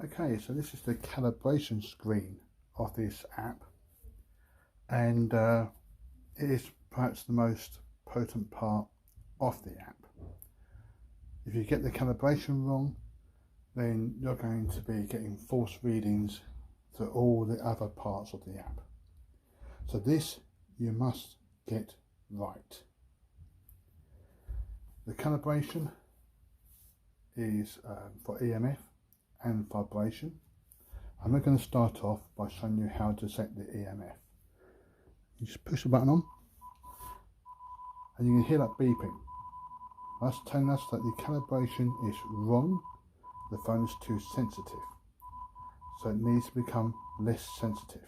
Okay, so this is the calibration screen of this app, and it is perhaps the most potent part of the app. If you get the calibration wrong, then you're going to be getting false readings to all the other parts of the app. So this you must get right. The calibration is for EMF and vibration. I'm going to start off by showing you how to set the EMF. You just push the button on and you can hear that beeping. That's telling us that the calibration is wrong. The phone is too sensitive, so it needs to become less sensitive.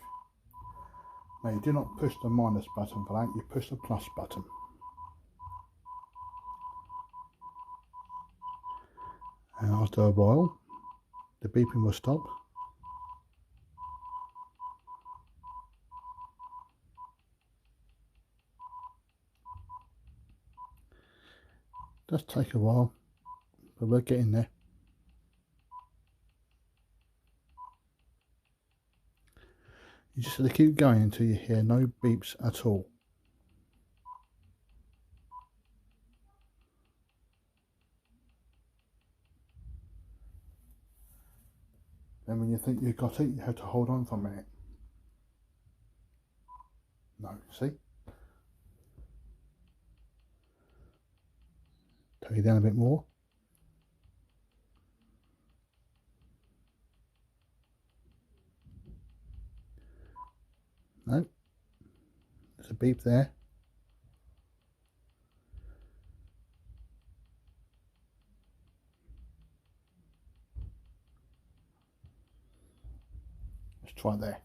Now you do not push the minus button for that, you push the plus button. And after a while, the beeping will stop. It does take a while, but we're getting there. You just have to keep going until you hear no beeps at all. Then when you think you've got it, you have to hold on for a minute. No, see? Take it down a bit more. No, there's a beep there. Let's try there.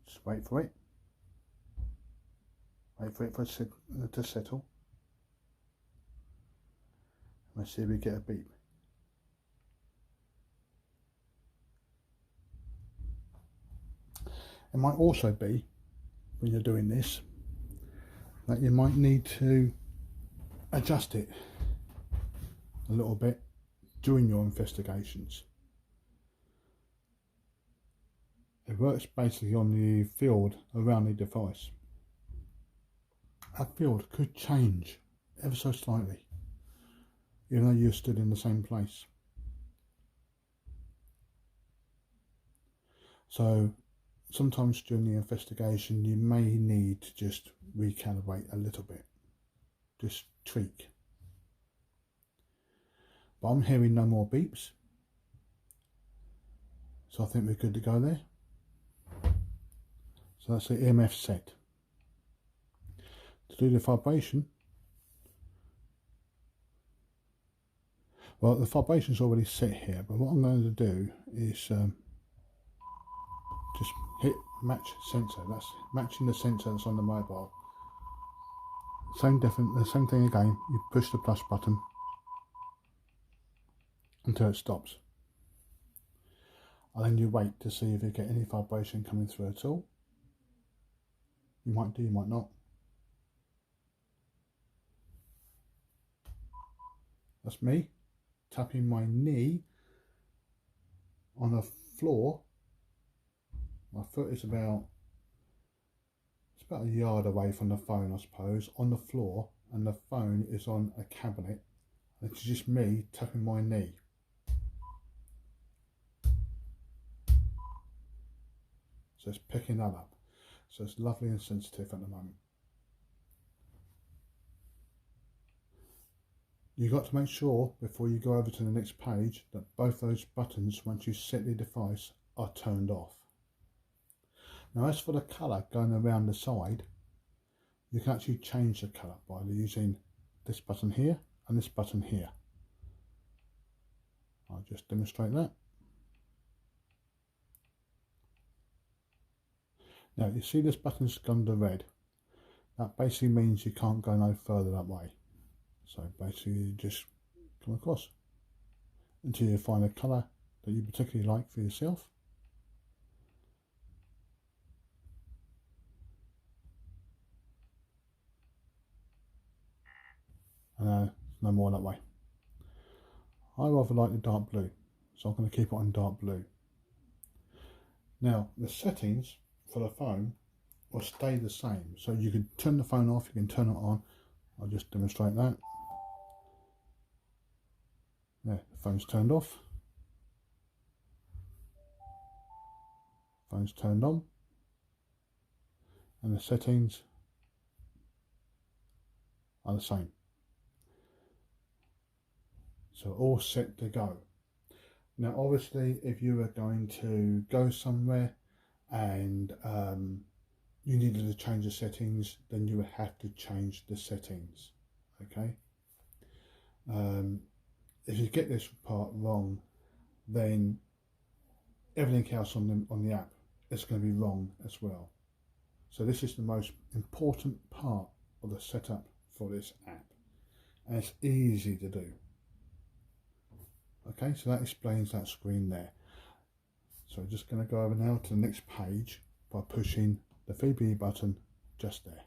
Just wait for it. Wait for it to settle. Let's see if we get a beep. It might also be, when you're doing this, that you might need to adjust it a little bit during your investigations. It works basically on the field around the device. That field could change ever so slightly, even though you're stood in the same place. So sometimes during the investigation you may need to just recalibrate a little bit, just tweak. But I'm hearing no more beeps, so I think we're good to go there. So that's the EMF set. To do the vibration, well, the vibration's already set here, but what I'm going to do is just hit match sensor. That's matching the sensor that's on the mobile. The same thing again. You push the plus button until it stops, and then you wait to see if you get any vibration coming through at all. You might do, you might not. That's me tapping my knee on the floor. My foot is about a yard away from the phone, I suppose, on the floor, and the phone is on a cabinet. It's just me tapping my knee. So it's picking that up. So it's lovely and sensitive at the moment. You've got to make sure before you go over to the next page that both those buttons, once you set the device, are turned off. Now as for the colour going around the side, you can actually change the colour by using this button here and this button here. I'll just demonstrate that. Now you see this button's gone to red. That basically means you can't go no further that way. So basically you just come across until you find a colour that you particularly like for yourself. And no more that way. I rather like the dark blue. so I'm going to keep it on dark blue. Now the settings for the phone will stay the same, so you can turn the phone off, you can turn it on. I'll just demonstrate that. There, the phone's turned off, phone's turned on, and the settings are the same. So all set to go. Now obviously if you are going to go somewhere and you needed to change the settings, then you would have to change the settings. Okay. If you get this part wrong, then everything else on the app is going to be wrong as well. So this is the most important part of the setup for this app, and it's easy to do. Okay, so that explains that screen there. So I'm just going to go over now to the next page by pushing the VBE button just there.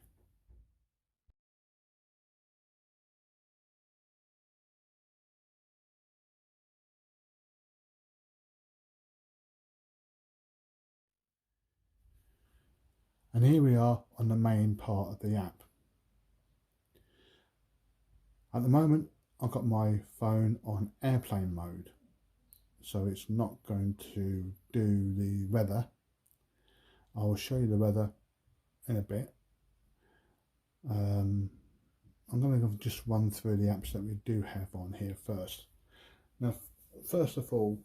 And here we are on the main part of the app. At the moment I've got my phone on airplane mode, so it's not going to do the weather. I will show you the weather in a bit. I'm going to just run through the apps that we do have on here first. Now, first of all,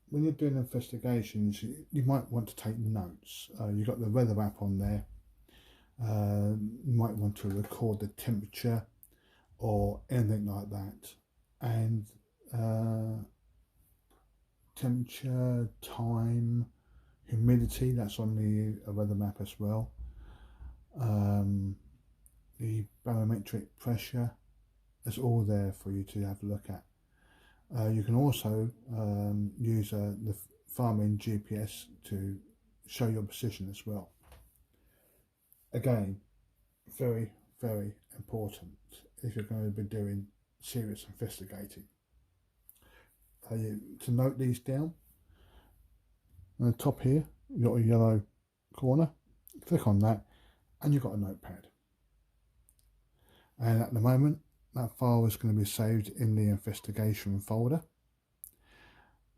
when you're doing investigations, you might want to take notes. You've got the weather app on there. You might want to record the temperature or anything like that. And temperature, time, humidity, that's on the weather map as well. The barometric pressure is all there for you to have a look at. You can also use the Garmin GPS to show your position as well. Again, very, very important if you're going to be doing serious investigating. To note these down, on the top here, you've got a yellow corner. Click on that, and you've got a notepad. And at the moment, that file is going to be saved in the investigation folder.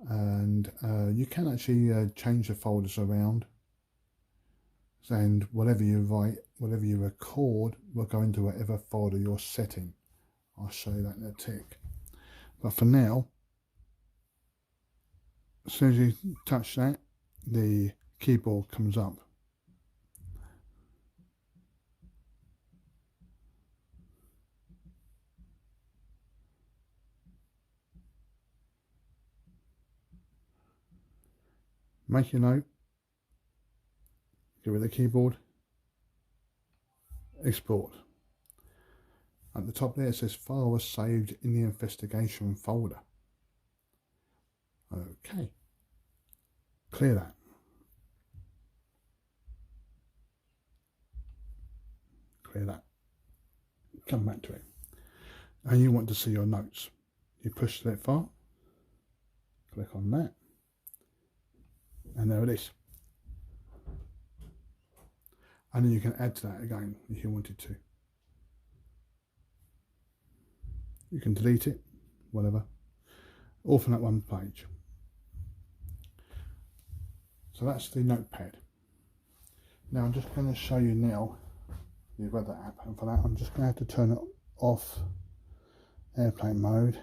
And you can actually change the folders around. And whatever you write, whatever you record, will go into whatever folder you're setting. I'll show you that in a tick. But for now, as soon as you touch that, the keyboard comes up. Make your note, go with the keyboard, export. At the top there it says file was saved in the investigation folder. Okay, clear that. Clear that. Come back to it. And you want to see your notes. You push that file, click on that, and there it is. And then you can add to that again if you wanted to. You can delete it, whatever, all from that one page. So that's the notepad. Now I'm just going to show you now the weather app, and for that I'm just going to have to turn it off airplane mode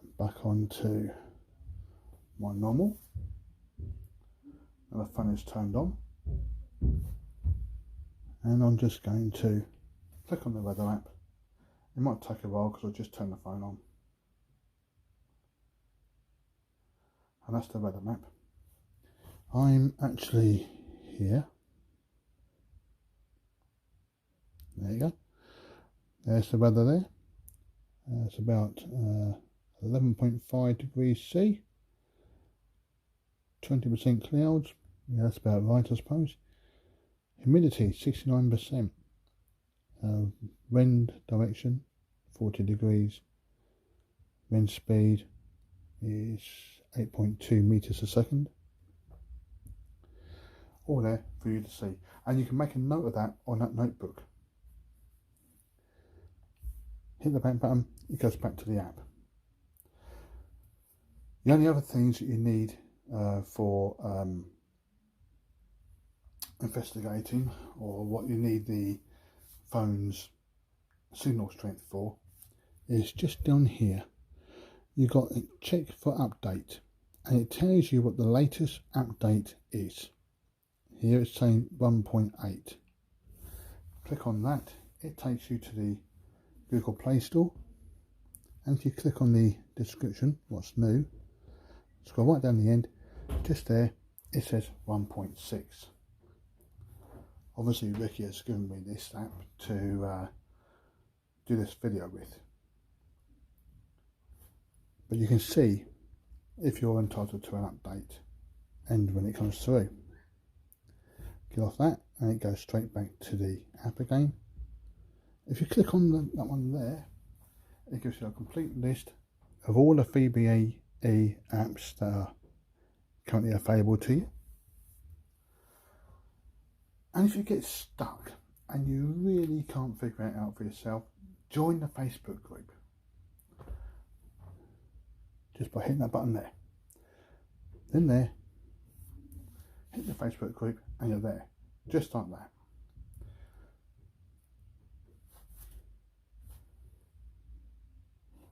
and back onto my normal. Now the phone is turned on, and I'm just going to click on the weather app. It might take a while because I'll just turn the phone on, and that's the weather map. I'm actually here. There you go. There's the weather there. It's about 11.5 degrees C, 20% clouds. Yeah, that's about right, I suppose. Humidity 69%. Wind direction 40 degrees. Wind speed is 8.2 meters a second. All there for you to see, and you can make a note of that on that notebook. Hit the back button, it goes back to the app. The only other things that you need for investigating, or what you need the phone's signal strength for, is just down here. You've got to check for update, and it tells you what the latest update is. Here it's saying 1.8. Click on that, it takes you to the Google Play Store, and if you click on the description, what's new, scroll right down the end, just there it says 1.6. Obviously Ricky has given me this app to do this video with, but you can see if you're entitled to an update and when it comes through. Get off that and it goes straight back to the app again. If you click on that one there, it gives you a complete list of all the VBE apps that are currently available to you. And if you get stuck and you really can't figure it out for yourself, join the Facebook group just by hitting that button there. Then there, hit the Facebook group and you're there, just like that.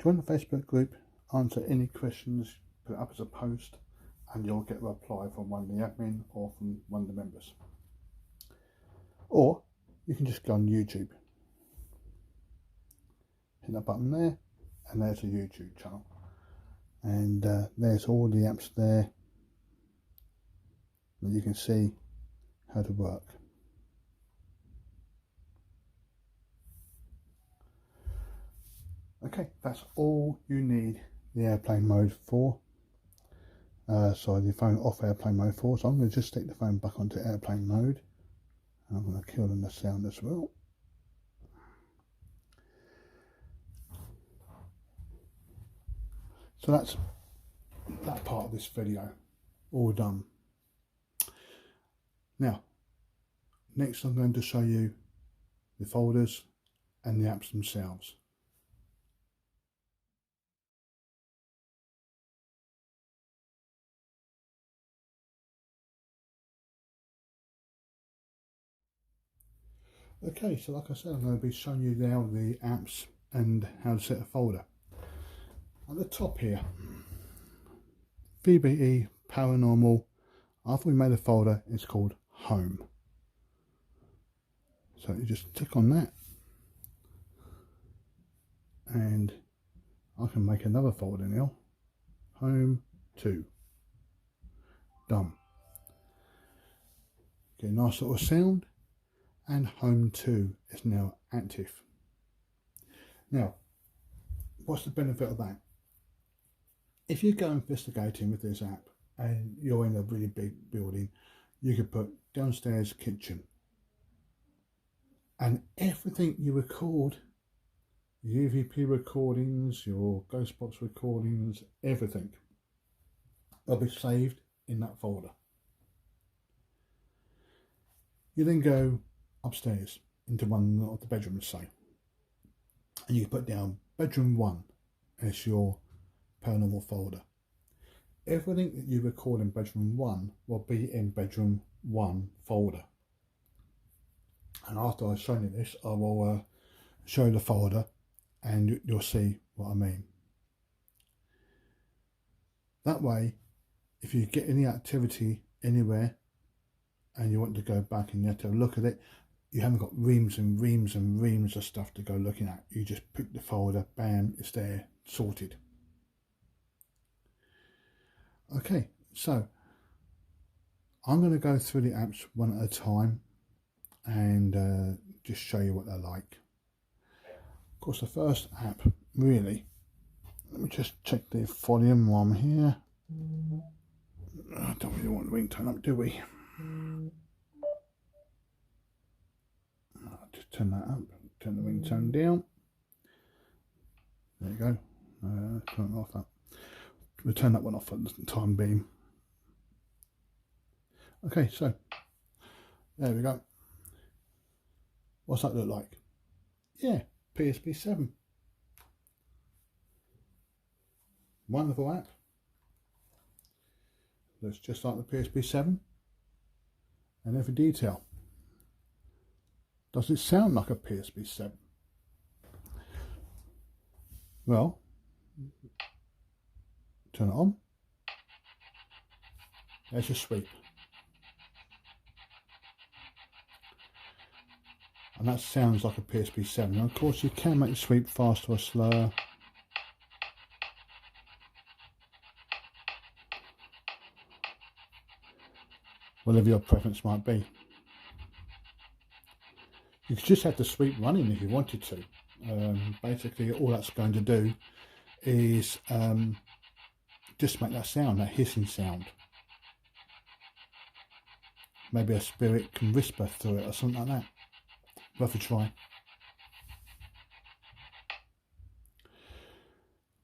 Join the Facebook group, answer any questions, put it up as a post, and you'll get a reply from one of the admin or from one of the members. Or you can just go on YouTube, hit that button there, and there's a YouTube channel, and there's all the apps there that you can see how to work. Okay, that's all you need the airplane mode for. Sorry, the phone off airplane mode for. So I'm going to just stick the phone back onto airplane mode. I'm going to kill the sound as well. So that's that part of this video all done. Now, next I'm going to show you the folders and the apps themselves. Okay, so like I said, I'm going to be showing you now the apps and how to set a folder. At the top here, VBE Paranormal. After we made a folder, it's called Home. So you just tick on that, and I can make another folder now. Home 2. Done. Get a nice little sound, and Home 2 is now active. Now, what's the benefit of that? If you go investigating with this app and you're in a really big building, you could put downstairs kitchen, and everything you record, UVP recordings, your ghost box recordings, everything will be saved in that folder. You then go upstairs into one of the bedrooms, say, and you put down bedroom 1 as your paranormal folder. Everything that you record in bedroom 1 will be in bedroom 1 folder. And after I've shown you this, I will show you the folder and you'll see what I mean. That way, if you get any activity anywhere and you want to go back and you have to look at it, you haven't got reams and reams and reams of stuff to go looking at. You just pick the folder, bam, it's there, sorted. Okay, so I'm going to go through the apps one at a time and just show you what they're like. Of course, the first app, really, let me just check the volume while I'm here. I don't really want the ringtone up, do we? I'll just turn that up, turn the ringtone down. There you go. Turn it off that. We'll turn that one off at the time being. Okay, so there we go. What's that look like? Yeah, PSP 7. Wonderful app. Looks just like the PSP 7. And every detail. Does it sound like a PSP 7? Well, turn it on. There's your sweep. And that sounds like a PSP 7. And of course you can make the sweep faster or slower. Whatever your preference might be. You could just have the sweep running if you wanted to. Basically all that's going to do is just make that sound, that hissing sound. Maybe a spirit can whisper through it or something like that. Worth a try.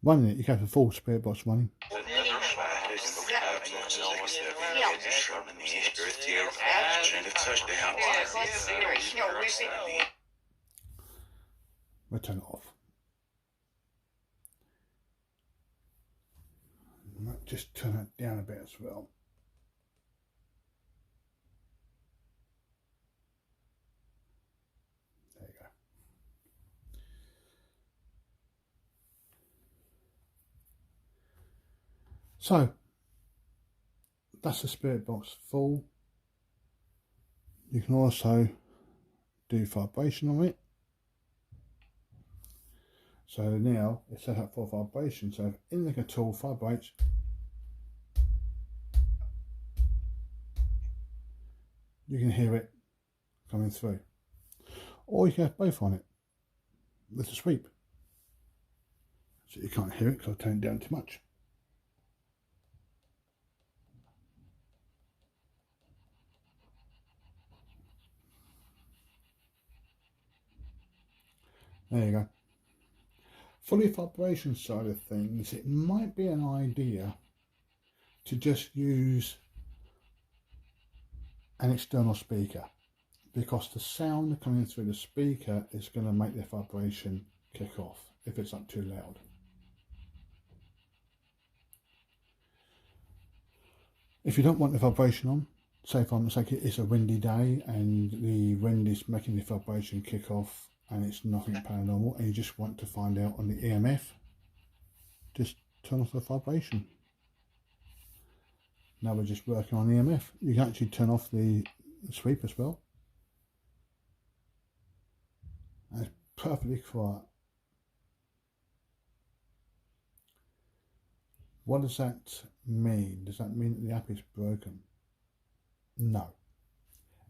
Running it, you can have the full spirit box running. We'll turn it off. Might just turn it down a bit as well. There you go. So that's the spirit box full. You can also do vibration on it. So now it's set up for vibration. So if anything at all vibrates, you can hear it coming through. Or you can have both on it with the sweep. So you can't hear it because I've turned it down too much. There you go. For the vibration side of things, it might be an idea to just use an external speaker, because the sound coming through the speaker is going to make the vibration kick off if it's not too loud. If you don't want the vibration on, say for example it's a windy day and the wind is making the vibration kick off and it's nothing paranormal, and you just want to find out on the EMF, just turn off the vibration. Now we're just working on EMF. You can actually turn off the sweep as well. And it's perfectly quiet. What does that mean? Does that mean that the app is broken? No.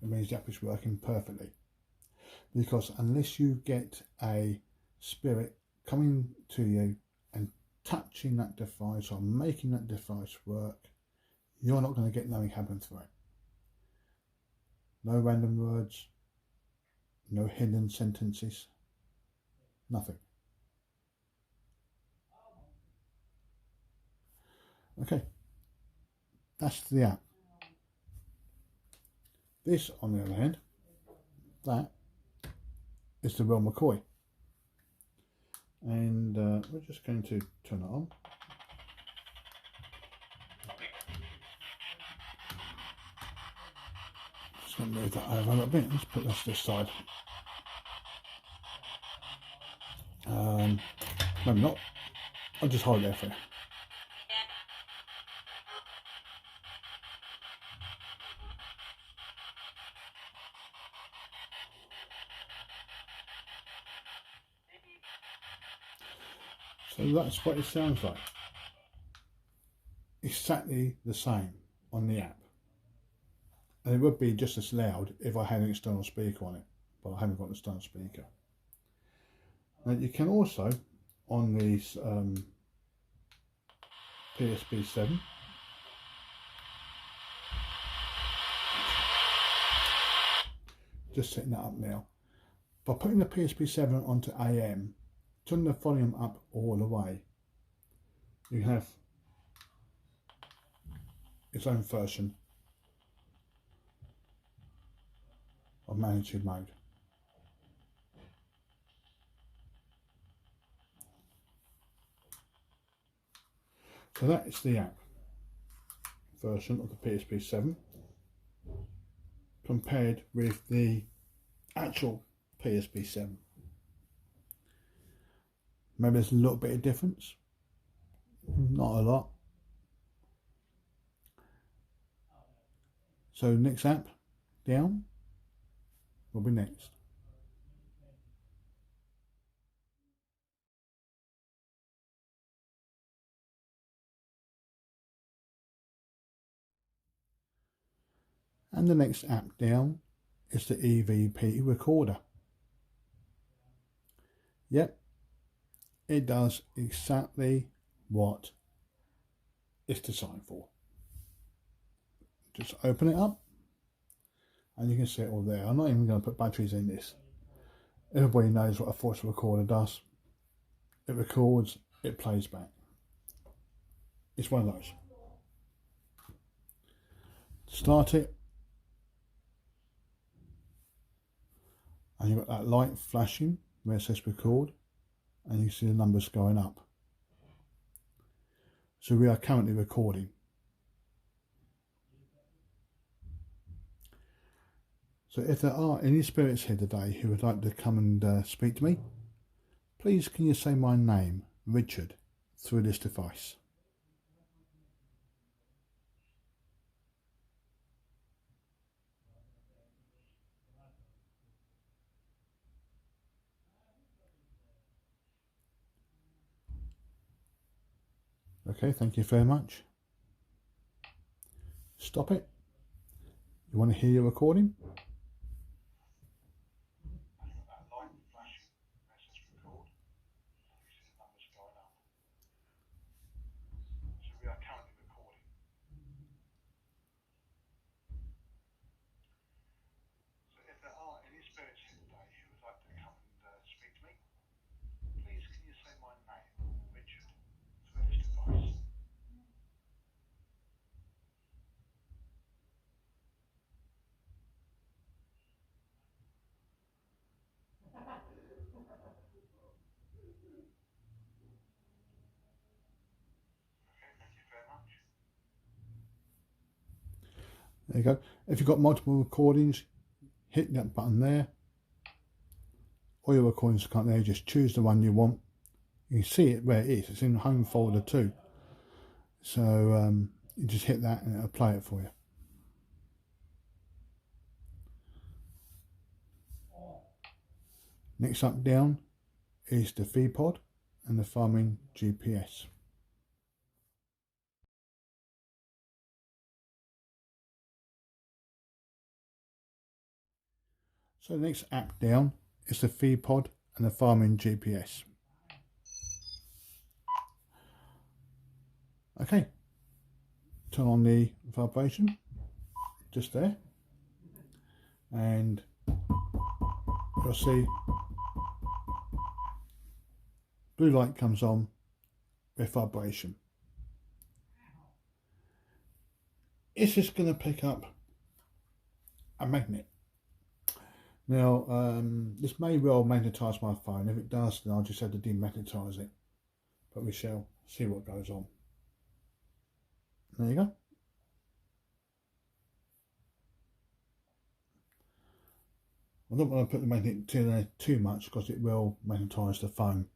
It means the app is working perfectly. Because unless you get a spirit coming to you and touching that device or making that device work, you're not going to get nothing happen through it. No random words, no hidden sentences, nothing. Okay, that's the app. This, on the other hand, that is the Real McCoy. And we're just going to turn it on. Just going to move that over a little bit. Let's put this side. Maybe not. I'll just hold it there for you. So that's what it sounds like. Exactly the same on the app. And it would be just as loud if I had an external speaker on it, but I haven't got an external speaker. Now you can also, on these PSP 7, just setting that up now, by putting the PSP 7 onto AM, turn the volume up all the way, you have its own version of managing mode. So that is the app version of the PSP7 compared with the actual PSP7. Maybe there's a little bit of difference, not a lot. So next app down will be next. And the next app down is the EVP recorder. Yep, it does exactly what it's designed for. Just open it up and you can see it all there. I'm not even going to put batteries in this. Everybody knows what a voice recorder does. It records, it plays back. It's one of those. Start it, and you've got that light flashing where it says record, and you see the numbers going up. So we are currently recording. So if there are any spirits here today who would like to come and speak to me, please can you say my name, Richard, through this device. Okay, thank you very much. Stop it. You want to hear your recording? There you go. If you've got multiple recordings, hit that button there. All your recordings come there, just choose the one you want. You can see it where it is. It's in home folder too. So you just hit that and it'll play it for you. Next up down is the VPod and the farming GPS. So the next app down is the VPod and the farming GPS. Okay, turn on the vibration, just there, and you'll see blue light comes on with vibration. It's just going to pick up a magnet. Now, this may well magnetise my phone. If it does, then I'll just have to demagnetise it. But we shall see what goes on. There you go. I don't want to put the magnet to there too much because it will magnetise the phone.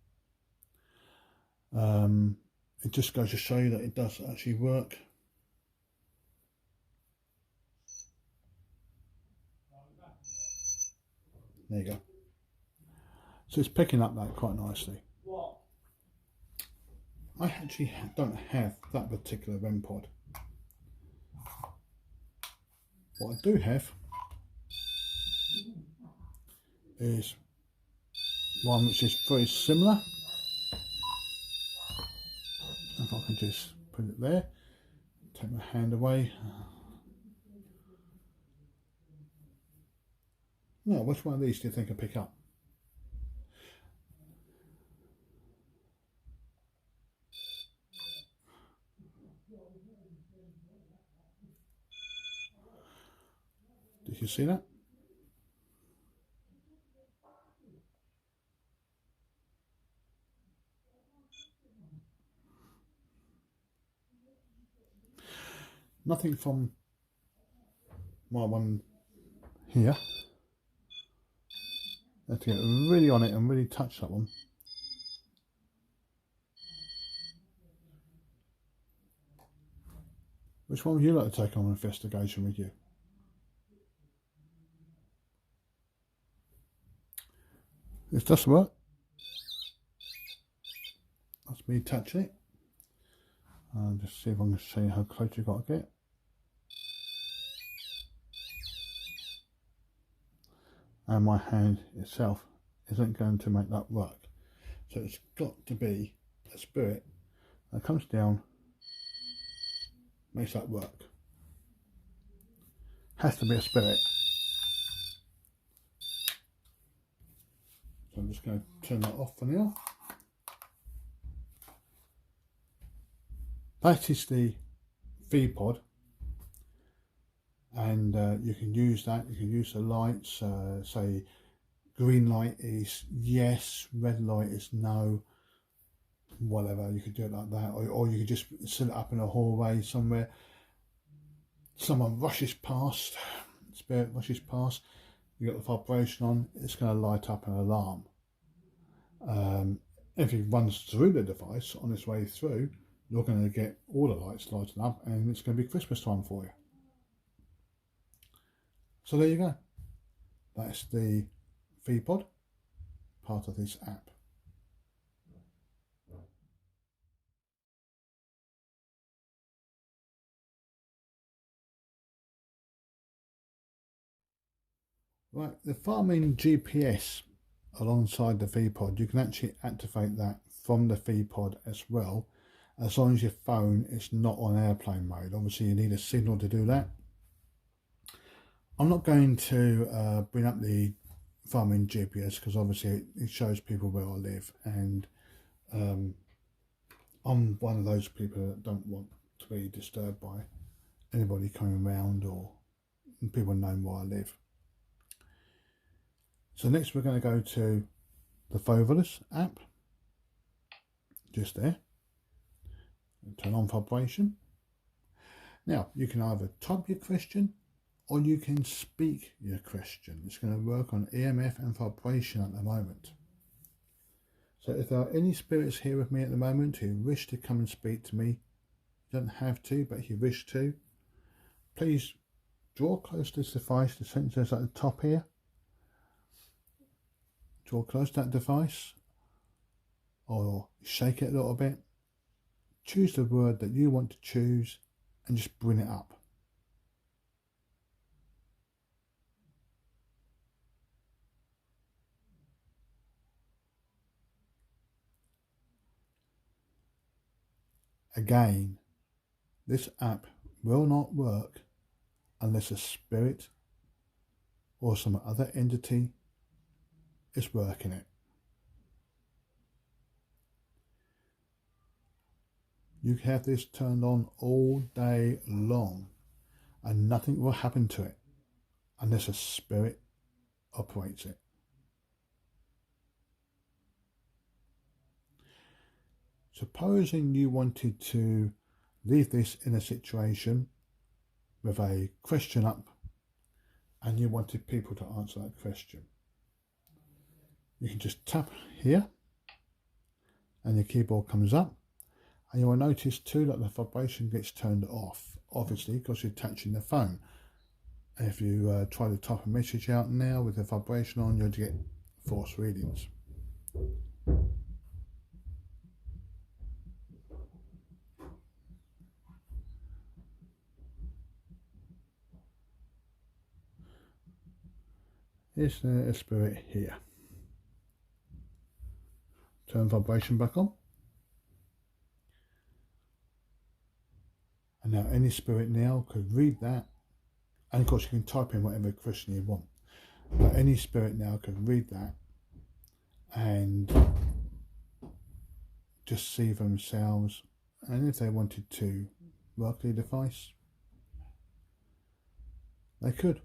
It just goes to show you that it does actually work. There you go. So it's picking up that quite nicely. I actually don't have that particular REM pod. What I do have is one which is very similar. If I can just put it there, take my hand away. Now, which one of these do you think I pick up? You see that? Nothing from my one here. I have to get really on it and really touch that one. Which one would you like to take on an investigation with you? This does work. That's me touching it. I'll just see if I can show you how close you've got to get. And my hand itself isn't going to make that work. So it's got to be a spirit that comes down, makes that work. Has to be a spirit. So I'm just going to turn that off for now. That is the V pod, and you can use that. You can use the lights. Say green light is yes, red light is no, whatever. You could do it like that, or you could just set it up in a hallway somewhere. Someone rushes past, spirit rushes past, you got the vibration on, it's going to light up an alarm. If it runs through the device on its way through, you're going to get all the lights lighting up, and it's going to be Christmas time for you. So there you go. That's the VPod, part of this app. Right, the farming GPS alongside the VPod, you can actually activate that from the VPod as well, as long as your phone is not on airplane mode. Obviously you need a signal to do that. I'm not going to bring up the farming GPS because obviously it shows people where I live, and I'm one of those people that don't want to be disturbed by anybody coming around or people knowing where I live. So next we're going to go to the Foveless app, just there, and turn on vibration. Now you can either type your question or you can speak your question. It's going to work on EMF and vibration at the moment. So if there are any spirits here with me at the moment who wish to come and speak to me, you don't have to, but if you wish to, please draw close to this device. The sensor's at the top here. Draw close to that device, or shake it a little bit. Choose the word that you want to choose and just bring it up. Again, this app will not work unless a spirit or some other entity is working it. You can have this turned on all day long and nothing will happen to it unless a spirit operates it. Supposing you wanted to leave this in a situation with a question up and you wanted people to answer that question, you can just tap here and your keyboard comes up, and you will notice too that the vibration gets turned off, obviously because you're touching the phone. And if you try to type a message out now with the vibration on, you'll get false readings. Is there a spirit here? Turn vibration back on. And now any spirit now could read that, and of course you can type in whatever question you want, but any spirit now can read that and just see for themselves, and if they wanted to work the device, they could.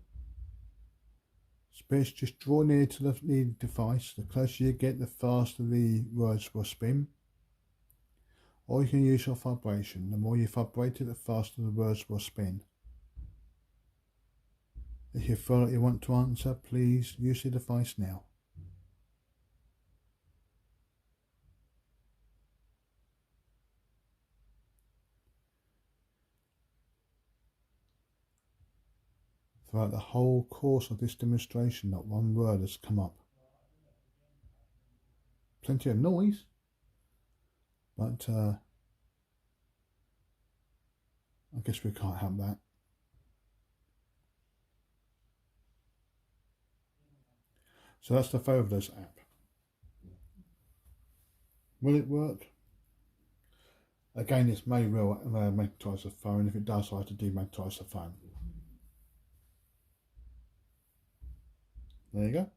Spirits, just draw near to the device. The closer you get, the faster the words will spin. Or you can use your vibration. The more you vibrate it, the faster the words will spin. If you feel like you want to answer, please use the device now. Throughout the whole course of this demonstration, not one word has come up. Plenty of noise, but I guess we can't have that. So that's the Focus app. Will it work? Again, this may well magnetise the phone. If it does, I have to demagnetise the phone. There you go.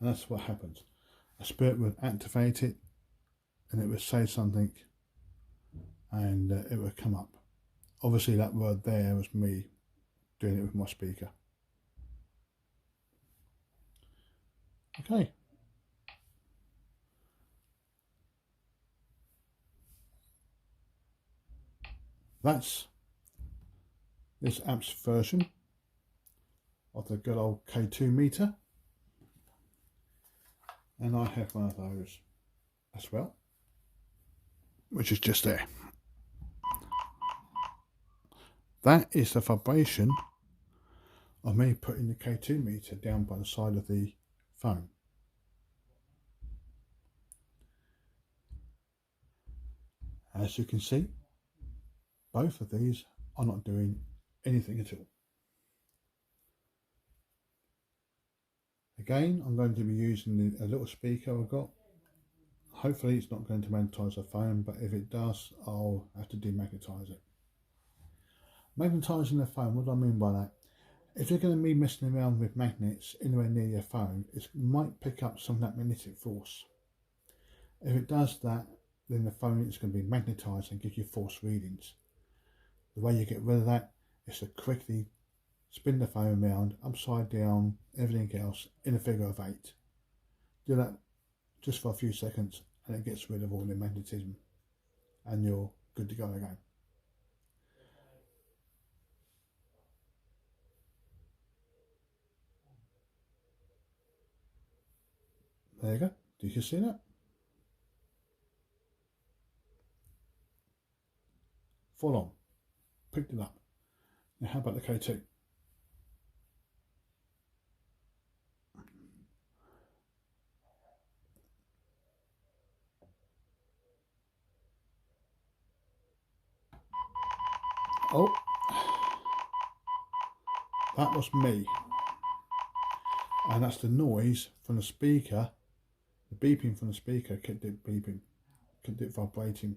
And that's what happens. A spirit would activate it and it would say something and it would come up. Obviously that word there was me doing it with my speaker. Okay. That's this app's version of the good old K2 meter. And I have one of those as well, which is just there. That is the vibration of me putting the K2 meter down by the side of the phone. As you can see, both of these are not doing anything at all. Again, I'm going to be using a little speaker I've got. Hopefully it's not going to magnetise the phone, but if it does, I'll have to demagnetise it. Magnetising the phone, what do I mean by that? If you're going to be messing around with magnets anywhere near your phone, it might pick up some of that magnetic force. If it does that, then the phone is going to be magnetised and give you false readings. The way you get rid of that is to quickly spin the phone around, upside down, everything else, in a figure of 8. Do that just for a few seconds and it gets rid of all the magnetism and you're good to go again. There you go. Did you see that? Full on. Picked it up. Now how about the K2? Oh, that was me. And that's the noise from the speaker. The beeping from the speaker kept it beeping, kept it vibrating.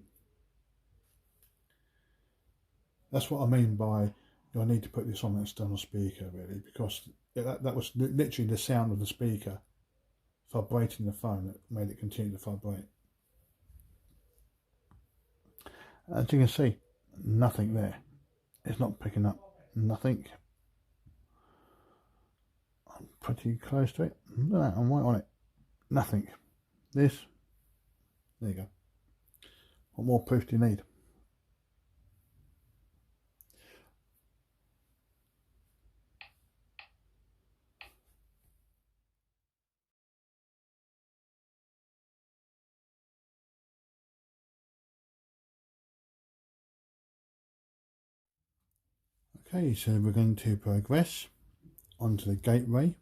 That's what I mean by you'll need to put this on an external speaker, really, because that was literally the sound of the speaker vibrating the phone that made it continue to vibrate. As you can see, nothing there. It's not picking up nothing. I'm pretty close to it. Look at that, I'm right on it. Nothing. This. There you go. What more proof do you need? Okay, so we're going to progress onto the gateway.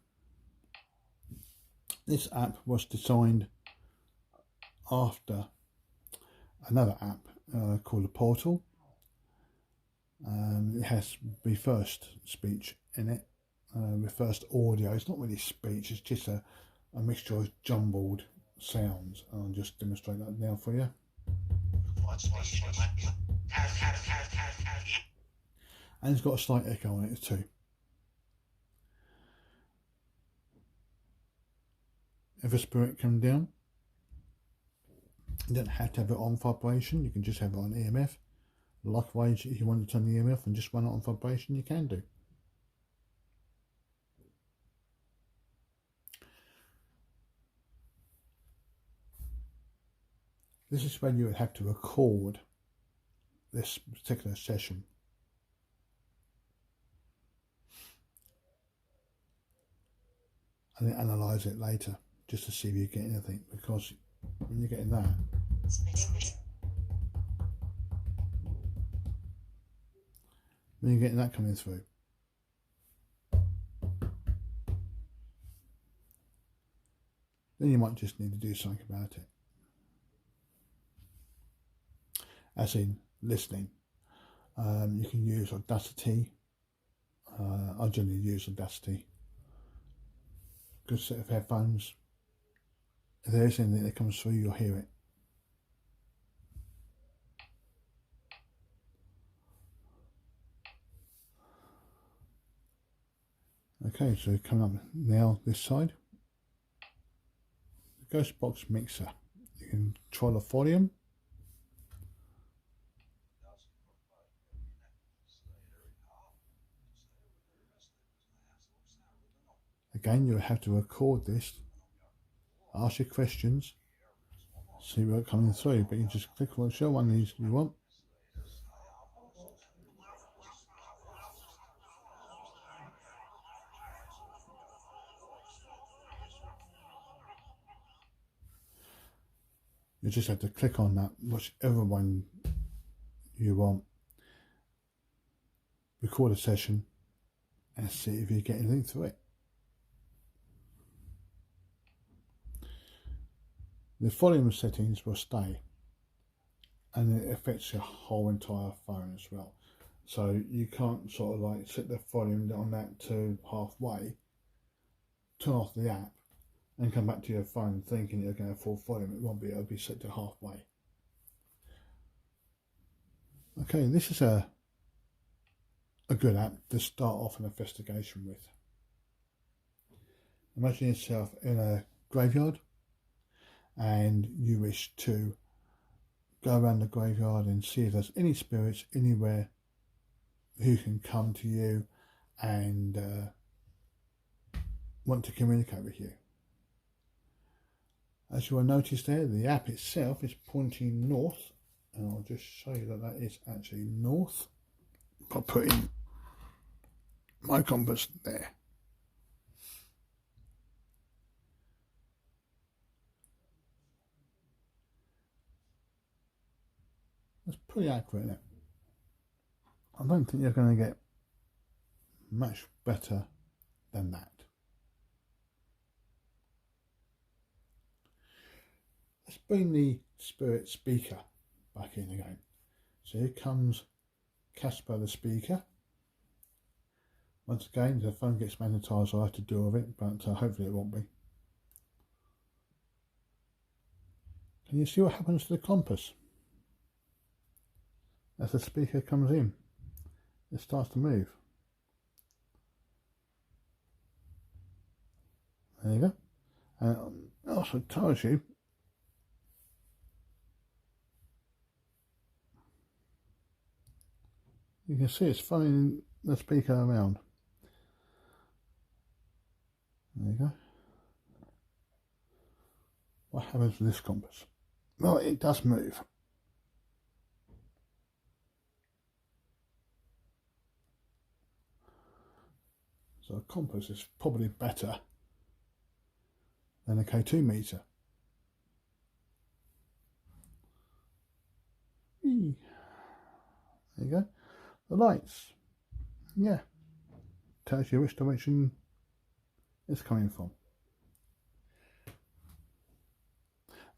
This app was designed after another app called the Portal. It has reversed speech in it, reversed audio. It's not really speech, it's just a mixture of jumbled sounds. I'll just demonstrate that now for you. And it's got a slight echo on it too. If a spirit comes down, you don't have to have it on vibration, you can just have it on EMF. Likewise, if you want to turn the EMF and just run it on vibration, you can do. This is when you would have to record this particular session. And then analyse it later just to see if you get anything, because when you're getting that, coming through, then you might just need to do something about it. As in listening. You can use Audacity. I generally use Audacity. Good set of headphones. If there is anything that comes through, you'll hear it. Okay, so coming up now this side. The Ghost Box Mixer. You can try the volume. Again, you'll have to record this, ask your questions, see what's coming through, but you just click on whichever one of these you want. You just have to click on that, whichever one you want, record a session, and see if you get anything through it. The volume settings will stay, and it affects your whole entire phone as well. So you can't sort of like set the volume on that to halfway, turn off the app, and come back to your phone thinking you're going to full volume. It won't be, it'll be set to halfway. Okay, this is a good app to start off an investigation with. Imagine yourself in a graveyard and you wish to go around the graveyard and see if there's any spirits anywhere who can come to you and want to communicate with you. As you will notice there, the app itself is pointing north, and I'll just show you that that is actually north by putting my compass there. That's pretty accurate, isn't it? I don't think you're going to get much better than that. Let's bring the spirit speaker back in again. So here comes Casper the speaker. Once again, the phone gets magnetised, I'll have to deal with it, but hopefully it won't be. Can you see what happens to the compass? As the speaker comes in, it starts to move. There you go. And it also tells you can see it's following the speaker around. There you go. What happens with this compass? Well, it does move. So a compass is probably better than a K2 meter. There you go. The lights, yeah, tells you which direction it's coming from.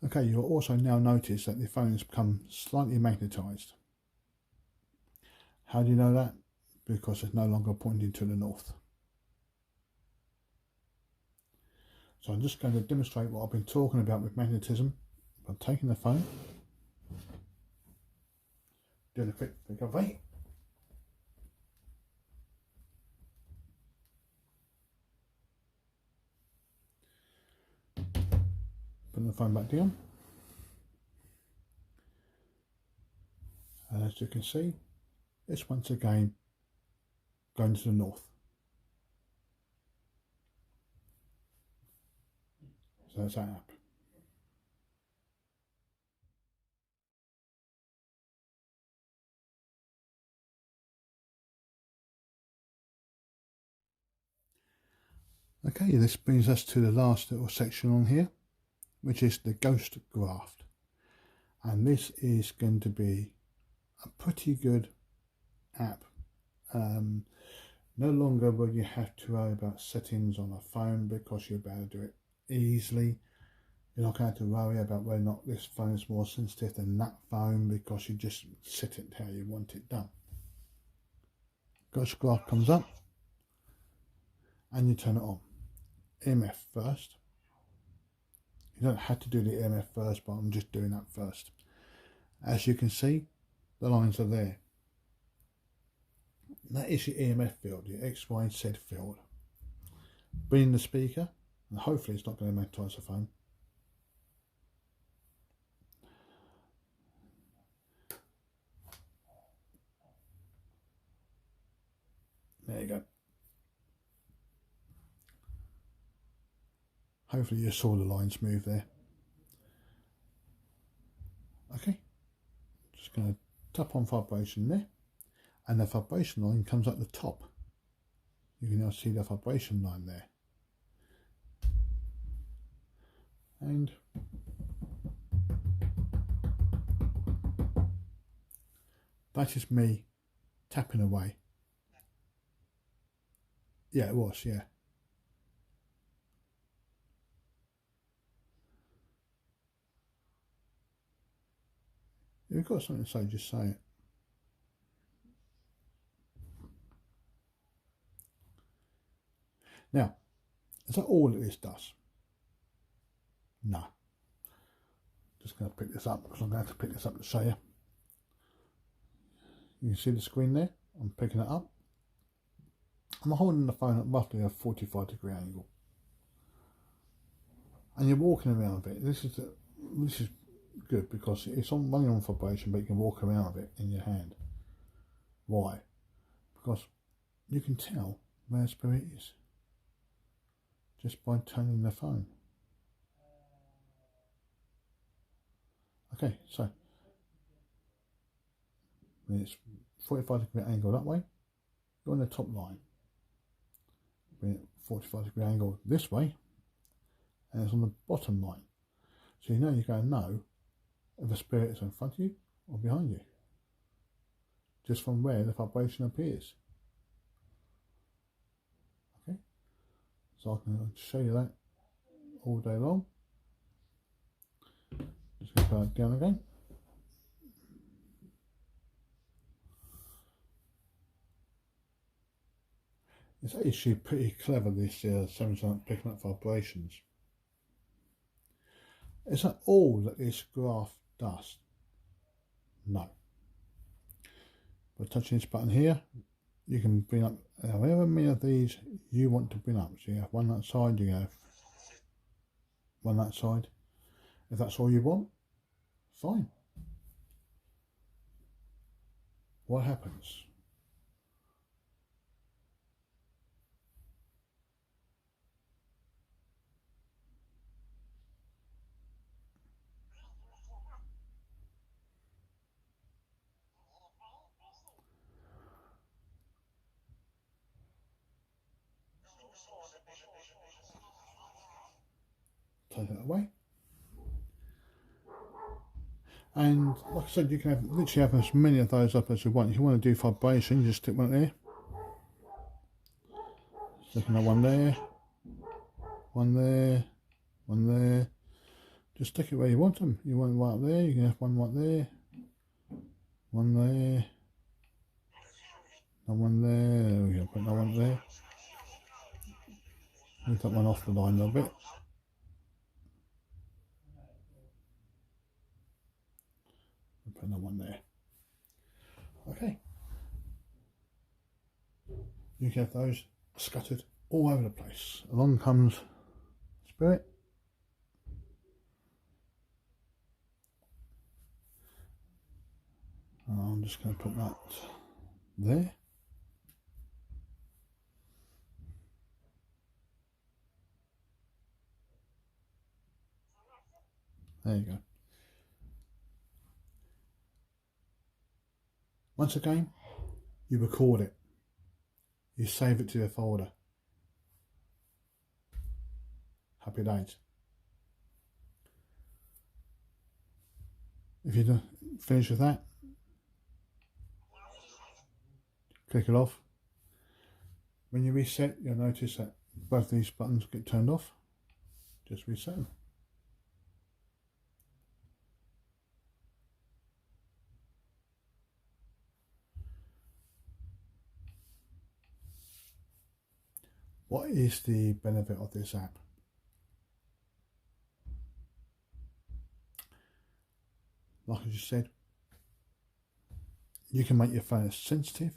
Okay, you'll also now notice that the phone has become slightly magnetised. How do you know that? Because it's no longer pointing to the north. So I'm just going to demonstrate what I've been talking about with magnetism by taking the phone, doing a quick recovery. Putting the phone back down. And as you can see, it's once again going to the north. So that's that app. Okay, this brings us to the last little section on here, which is the ghost graft. And this is going to be a pretty good app. No longer will you have to worry about settings on a phone because you'll be able to do it easily. You're not going to have to worry about whether or not this phone is more sensitive than that phone because you just set it how you want it done. Ghost graft comes up and you turn it on. EMF first. You don't have to do the EMF first, but I'm just doing that first. As you can see, the lines are there. That is your EMF field, your X, Y, and Z field. Bring in the speaker, and hopefully it's not going to magnetise the phone. There you go. Hopefully you saw the lines move there. Okay, just going to tap on vibration there, and the vibration line comes up the top. You can now see the vibration line there. And that is me tapping away. Yeah, it was, yeah. If you've got something to say, just say it. Now, is that all that this does? No. Just going to pick this up because I'm going to have to pick this up to show you. You can see the screen there. I'm picking it up. I'm holding the phone at roughly a 45-degree angle. And you're walking around a bit. This is good because it's running on vibration, but you can walk around a bit in your hand. Why? Because you can tell where spirit is just by turning the phone. Okay, so when it's 45-degree angle that way, you're on the top line. When it's 45-degree angle this way, and it's on the bottom line. So you know you're going to know if a spirit is in front of you or behind you, just from where the vibration appears. Okay, so I can show you that all day long. Just going to go down again. It's actually pretty clever, this sensor picking up vibrations. Is that all that this graph does? No. By touching this button here, you can bring up however many of these you want to bring up. So you have one that side, you have one that side. If that's all you want, fine. What happens? Take it away. And like I said, you can literally have as many of those up as you want. If you want to do vibration, you just stick one there. Stick another one there. One there. One there. Just stick it where you want them. You want one up there, you can have one right there. One there. And one there. There we go. Put that one there. Move that one off the line a little bit. Put another one there. Okay. You can have those scattered all over the place. Along comes spirit. I'm just going to put that there. There you go. Once again, you record it. You save it to your folder. happy days. If you finish with that, click it off. When you reset, you'll notice that both these buttons get turned off. Just reset them. What is the benefit of this app? Like I just said, you can make your phone as sensitive,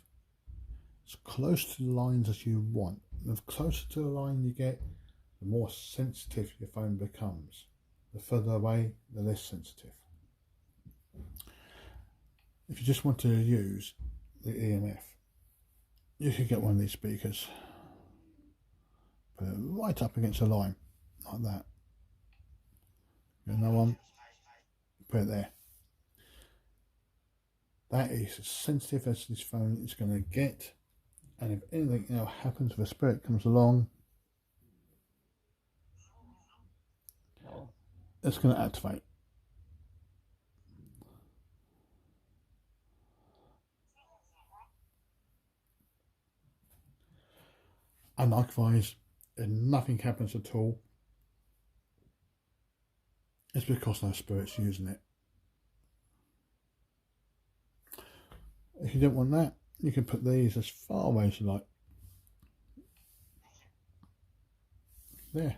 as close to the lines as you want. The closer to the line you get, the more sensitive your phone becomes. The further away, the less sensitive. If you just want to use the EMF, you could get one of these speakers, put it right up against the line, like that. Get another one, put it there. That is as sensitive as this phone is going to get, and if anything now happens, if a spirit comes along, it's going to activate. And likewise, if nothing happens at all, it's because no spirit's using it. If you don't want that, you can put these as far away as you like. There.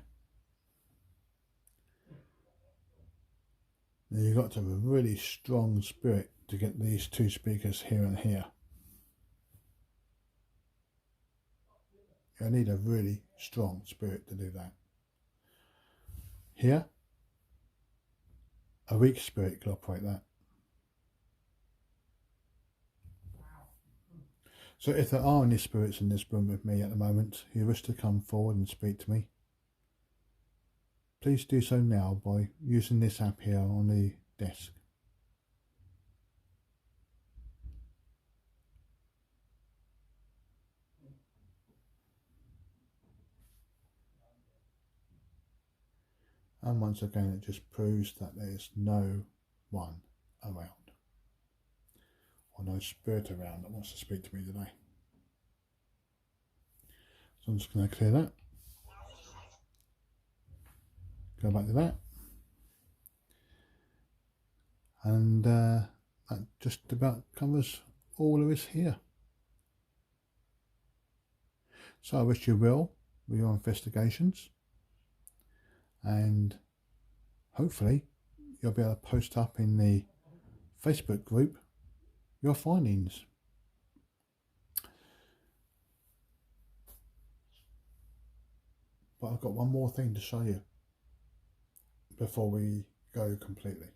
Now you've got to have a really strong spirit to get these two speakers here and here. You need a really strong spirit to do that. Here, a weak spirit can operate that. So if there are any spirits in this room with me at the moment who wish to come forward and speak to me, please do so now by using this app here on the desk. And once again, it just proves that there's no one around, or no spirit around that wants to speak to me today. So I'm just going to clear that. Go back to that. And that just about covers all there is here. So I wish you well with your investigations, and hopefully you'll be able to post up in the Facebook group your findings. But I've got one more thing to show you before we go completely.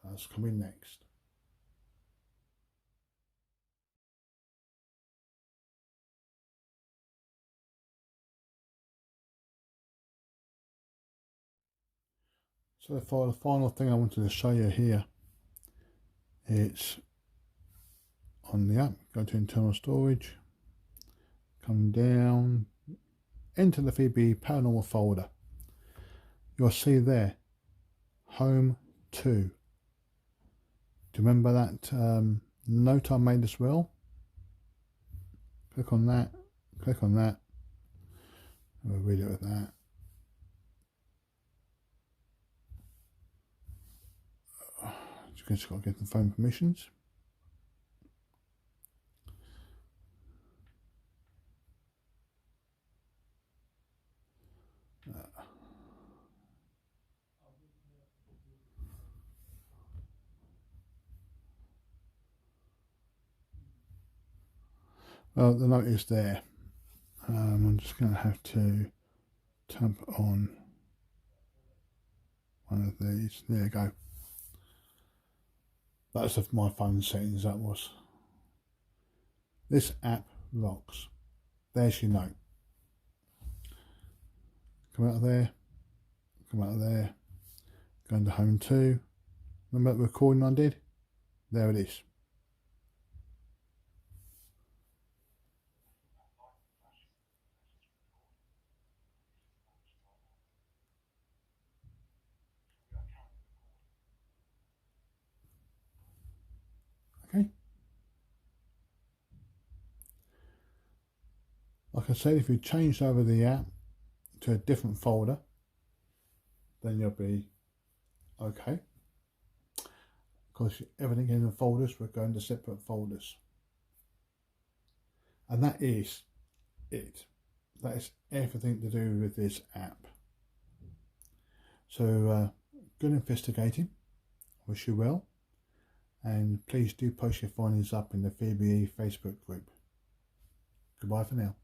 That's coming next. So the final thing I wanted to show you here, it's on the app. Go to internal storage, come down, enter the VBE paranormal folder. You'll see there, home 2. Do you remember that note I made as well? Click on that, click on that. We'll read it with that. Just got to get the phone permissions. Well, the note is there. I'm just going to have to tap on one of these. There you go. That's of my phone settings, that was. This app rocks. There's your note. Come out of there. Come out of there. Go into home 2. Remember that recording I did? There it is. like I said, if you change over the app to a different folder, then you'll be okay. Because everything in the folders will go into separate folders. And that is it. That is everything to do with this app. So good investigating. Wish you well. And please do post your findings up in the VBE Facebook group. Goodbye for now.